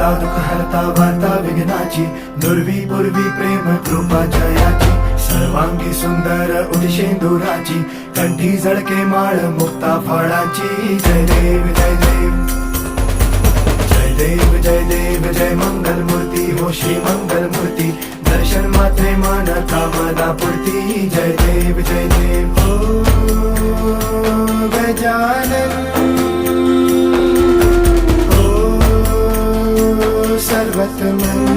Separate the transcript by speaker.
Speaker 1: हरता दुःख हरता वार्ता विघ्नाची, दुर्वी पूर्वी प्रेम कृपा जयाची, सर्वांगी सुंदर उदिशेंदुराची, कंठी झळके माळ मुक्ता फळाची. जय देव जय देव जय देव जय देव जय मंगल मूर्ती हो श्री मंगल मूर्ती, दर्शन मात्रे मन कामना पूर्ती. जय देव जय देव हो गजानन हो सर्वतमन.